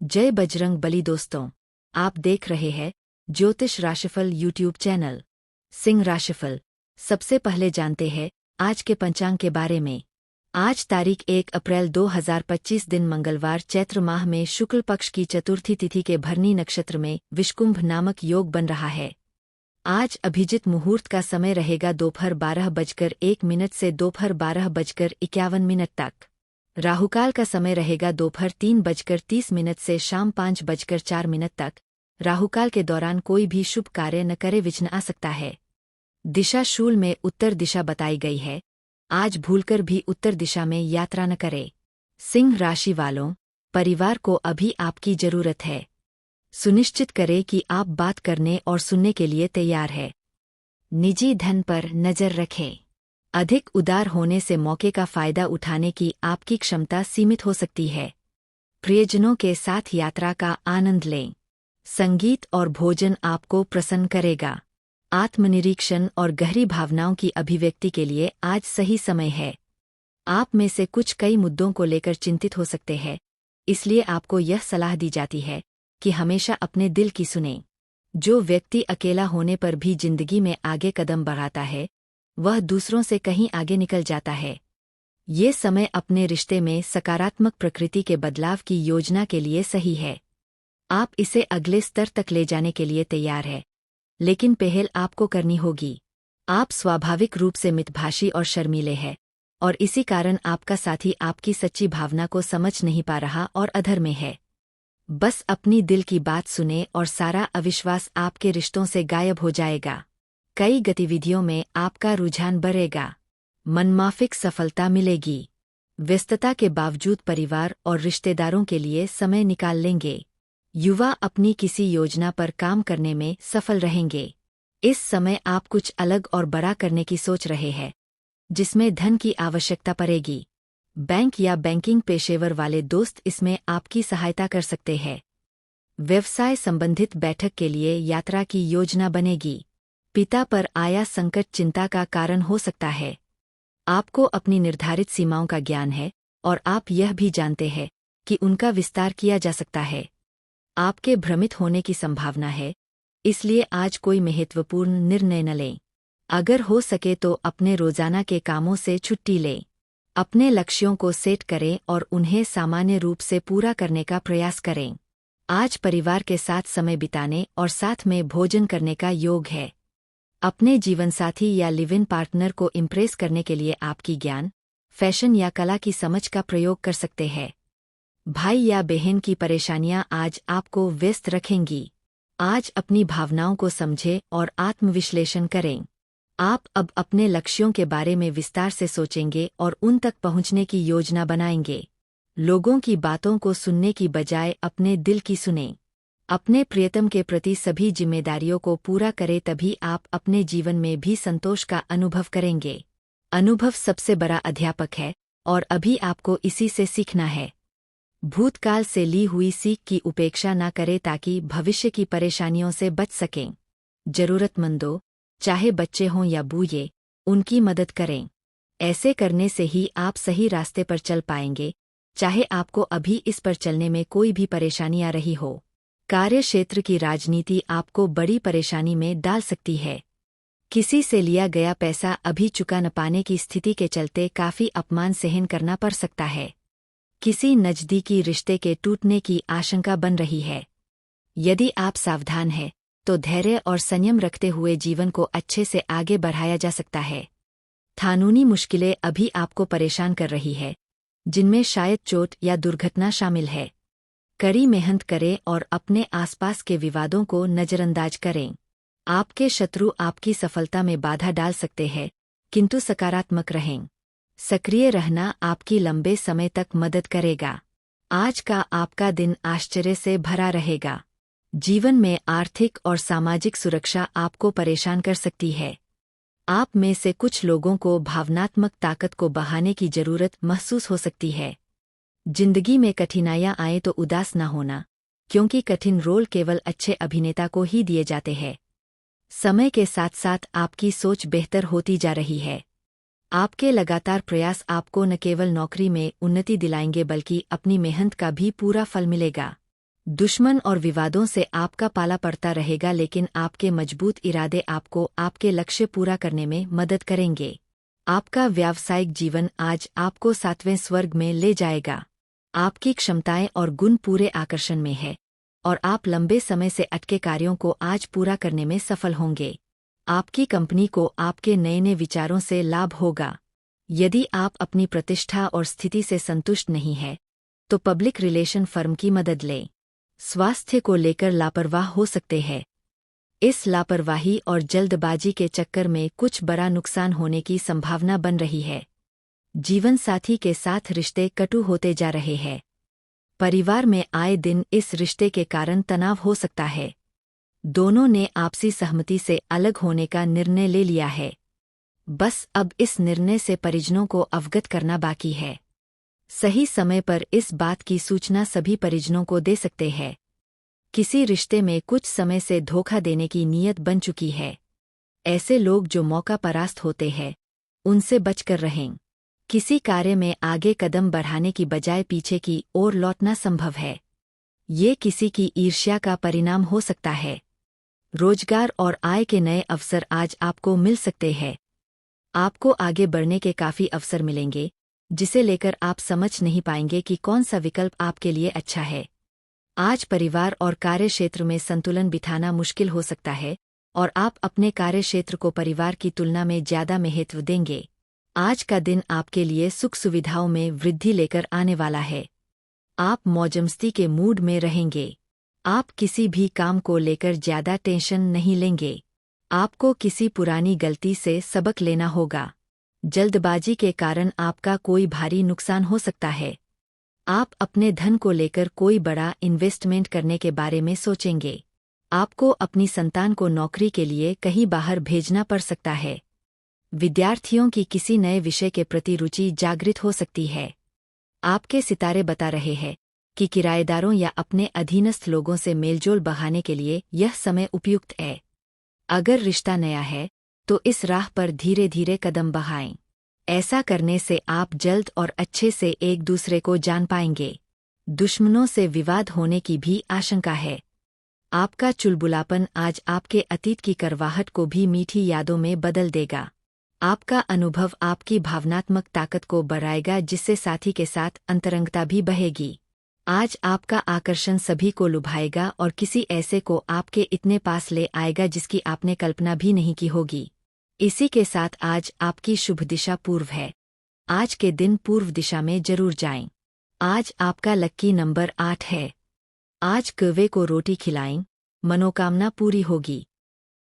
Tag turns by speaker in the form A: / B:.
A: जय बजरंग बली दोस्तों, आप देख रहे हैं ज्योतिष राशिफल यूट्यूब चैनल। सिंह राशिफल। सबसे पहले जानते हैं आज के पंचांग के बारे में। आज तारीख 1 अप्रैल 2025 दिन मंगलवार चैत्र माह में शुक्ल पक्ष की चतुर्थी तिथि के भरनी नक्षत्र में विषकुंभ नामक योग बन रहा है। आज अभिजित मुहूर्त का समय रहेगा दोपहर 12:01 से दोपहर 12:51 तक। राहुकाल का समय रहेगा दोपहर 3:30 से शाम 5:04 तक। राहुकाल के दौरान कोई भी शुभ कार्य न करे, विघ्न आ सकता है। दिशा शूल में उत्तर दिशा बताई गई है। आज भूलकर भी उत्तर दिशा में यात्रा न करे। सिंह राशि वालों, परिवार को अभी आपकी जरूरत है। सुनिश्चित करें कि आप बात करने और सुनने के लिए तैयार है। निजी धन पर नजर रखें। अधिक उदार होने से मौके का फायदा उठाने की आपकी क्षमता सीमित हो सकती है। प्रियजनों के साथ यात्रा का आनंद लें। संगीत और भोजन आपको प्रसन्न करेगा। आत्मनिरीक्षण और गहरी भावनाओं की अभिव्यक्ति के लिए आज सही समय है। आप में से कुछ कई मुद्दों को लेकर चिंतित हो सकते हैं, इसलिए आपको यह सलाह दी जाती है कि हमेशा अपने दिल की सुनें। जो व्यक्ति अकेला होने पर भी जिंदगी में आगे कदम बढ़ाता है, वह दूसरों से कहीं आगे निकल जाता है। ये समय अपने रिश्ते में सकारात्मक प्रकृति के बदलाव की योजना के लिए सही है। आप इसे अगले स्तर तक ले जाने के लिए तैयार है, लेकिन पहल आपको करनी होगी। आप स्वाभाविक रूप से मितभाषी और शर्मीले हैं, और इसी कारण आपका साथी आपकी सच्ची भावना को समझ नहीं पा रहा और अधर में है। बस अपनी दिल की बात सुने और सारा अविश्वास आपके रिश्तों से गायब हो जाएगा। कई गतिविधियों में आपका रुझान बढ़ेगा। मनमाफिक सफलता मिलेगी। व्यस्तता के बावजूद परिवार और रिश्तेदारों के लिए समय निकाल लेंगे। युवा अपनी किसी योजना पर काम करने में सफल रहेंगे। इस समय आप कुछ अलग और बड़ा करने की सोच रहे हैं, जिसमें धन की आवश्यकता पड़ेगी। बैंक या बैंकिंग पेशेवर वाले दोस्त इसमें आपकी सहायता कर सकते हैं। व्यवसाय संबंधित बैठक के लिए यात्रा की योजना बनेगी। पिता पर आया संकट चिंता का कारण हो सकता है। आपको अपनी निर्धारित सीमाओं का ज्ञान है और आप यह भी जानते हैं कि उनका विस्तार किया जा सकता है। आपके भ्रमित होने की संभावना है, इसलिए आज कोई महत्वपूर्ण निर्णय न लें। अगर हो सके तो अपने रोजाना के कामों से छुट्टी लें। अपने लक्ष्यों को सेट करें और उन्हें सामान्य रूप से पूरा करने का प्रयास करें। आज परिवार के साथ समय बिताने और साथ में भोजन करने का योग है। अपने जीवनसाथी या लिव इन पार्टनर को इम्प्रेस करने के लिए आपकी ज्ञान, फैशन या कला की समझ का प्रयोग कर सकते हैं। भाई या बहन की परेशानियां आज आपको व्यस्त रखेंगी। आज अपनी भावनाओं को समझें और आत्मविश्लेषण करें। आप अब अपने लक्ष्यों के बारे में विस्तार से सोचेंगे और उन तक पहुंचने की योजना बनाएंगे। लोगों की बातों को सुनने की बजाय अपने दिल की सुनें। अपने प्रियतम के प्रति सभी जिम्मेदारियों को पूरा करें, तभी आप अपने जीवन में भी संतोष का अनुभव करेंगे। अनुभव सबसे बड़ा अध्यापक है और अभी आपको इसी से सीखना है। भूतकाल से ली हुई सीख की उपेक्षा न करें ताकि भविष्य की परेशानियों से बच सकें। जरूरतमंदों, चाहे बच्चे हों या बूढ़े, उनकी मदद करें। ऐसे करने से ही आप सही रास्ते पर चल पाएंगे, चाहे आपको अभी इस पर चलने में कोई भी परेशानी आ रही हो। कार्य क्षेत्र की राजनीति आपको बड़ी परेशानी में डाल सकती है। किसी से लिया गया पैसा अभी चुका न पाने की स्थिति के चलते काफी अपमान सहन करना पड़ सकता है। किसी नजदीकी रिश्ते के टूटने की आशंका बन रही है। यदि आप सावधान हैं, तो धैर्य और संयम रखते हुए जीवन को अच्छे से आगे बढ़ाया जा सकता है। कानूनी मुश्किलें अभी आपको परेशान कर रही है, जिनमें शायद चोट या दुर्घटना शामिल है। कड़ी मेहनत करें और अपने आसपास के विवादों को नजरअंदाज करें। आपके शत्रु आपकी सफलता में बाधा डाल सकते हैं, किंतु सकारात्मक रहें। सक्रिय रहना आपकी लंबे समय तक मदद करेगा। आज का आपका दिन आश्चर्य से भरा रहेगा। जीवन में आर्थिक और सामाजिक सुरक्षा आपको परेशान कर सकती है। आप में से कुछ लोगों को भावनात्मक ताकत को बढ़ाने की जरूरत महसूस हो सकती है। जिंदगी में कठिनाइयां आए तो उदास न होना, क्योंकि कठिन रोल केवल अच्छे अभिनेता को ही दिए जाते हैं। समय के साथ साथ आपकी सोच बेहतर होती जा रही है। आपके लगातार प्रयास आपको न केवल नौकरी में उन्नति दिलाएंगे, बल्कि अपनी मेहनत का भी पूरा फल मिलेगा। दुश्मन और विवादों से आपका पाला पड़ता रहेगा, लेकिन आपके मजबूत इरादे आपको आपके लक्ष्य पूरा करने में मदद करेंगे। आपका व्यावसायिक जीवन आज आपको 7वें स्वर्ग में ले जाएगा। आपकी क्षमताएं और गुण पूरे आकर्षण में है और आप लंबे समय से अटके कार्यों को आज पूरा करने में सफल होंगे। आपकी कंपनी को आपके नए नए विचारों से लाभ होगा। यदि आप अपनी प्रतिष्ठा और स्थिति से संतुष्ट नहीं हैं, तो पब्लिक रिलेशन फर्म की मदद लें। स्वास्थ्य को लेकर लापरवाह हो सकते हैं। इस लापरवाही और जल्दबाजी के चक्कर में कुछ बड़ा नुकसान होने की संभावना बन रही है। जीवन साथी के साथ रिश्ते कटु होते जा रहे हैं। परिवार में आए दिन इस रिश्ते के कारण तनाव हो सकता है। दोनों ने आपसी सहमति से अलग होने का निर्णय ले लिया है। बस अब इस निर्णय से परिजनों को अवगत करना बाकी है। सही समय पर इस बात की सूचना सभी परिजनों को दे सकते हैं। किसी रिश्ते में कुछ समय से धोखा देने की नीयत बन चुकी है। ऐसे लोग जो मौका परास्त होते हैं, उनसे बचकर रहें। किसी कार्य में आगे कदम बढ़ाने की बजाय पीछे की ओर लौटना संभव है। ये किसी की ईर्ष्या का परिणाम हो सकता है। रोजगार और आय के नए अवसर आज आपको मिल सकते हैं। आपको आगे बढ़ने के काफी अवसर मिलेंगे, जिसे लेकर आप समझ नहीं पाएंगे कि कौन सा विकल्प आपके लिए अच्छा है। आज परिवार और कार्य क्षेत्र में संतुलन बिठाना मुश्किल हो सकता है और आप अपने कार्य क्षेत्र को परिवार की तुलना में ज्यादा महत्व देंगे। आज का दिन आपके लिए सुख सुविधाओं में वृद्धि लेकर आने वाला है। आप मौजमस्ती के मूड में रहेंगे। आप किसी भी काम को लेकर ज्यादा टेंशन नहीं लेंगे। आपको किसी पुरानी गलती से सबक लेना होगा। जल्दबाजी के कारण आपका कोई भारी नुकसान हो सकता है। आप अपने धन को लेकर कोई बड़ा इन्वेस्टमेंट करने के बारे में सोचेंगे। आपको अपनी संतान को नौकरी के लिए कहीं बाहर भेजना पड़ सकता है। विद्यार्थियों की किसी नए विषय के प्रति रुचि जागृत हो सकती है। आपके सितारे बता रहे हैं कि किराएदारों या अपने अधीनस्थ लोगों से मेलजोल बढ़ाने के लिए यह समय उपयुक्त है। अगर रिश्ता नया है तो इस राह पर धीरे धीरे कदम बढ़ाएं। ऐसा करने से आप जल्द और अच्छे से एक दूसरे को जान पाएंगे। दुश्मनों से विवाद होने की भी आशंका है। आपका चुलबुलापन आज आपके अतीत की करवाहट को भी मीठी यादों में बदल देगा। आपका अनुभव आपकी भावनात्मक ताकत को बढ़ाएगा, जिससे साथी के साथ अंतरंगता भी बढ़ेगी। आज आपका आकर्षण सभी को लुभाएगा और किसी ऐसे को आपके इतने पास ले आएगा जिसकी आपने कल्पना भी नहीं की होगी। इसी के साथ आज आपकी शुभ दिशा पूर्व है। आज के दिन पूर्व दिशा में जरूर जाएं। आज आपका लक्की नंबर 8 है। आज कौवे को रोटी खिलाएं, मनोकामना पूरी होगी।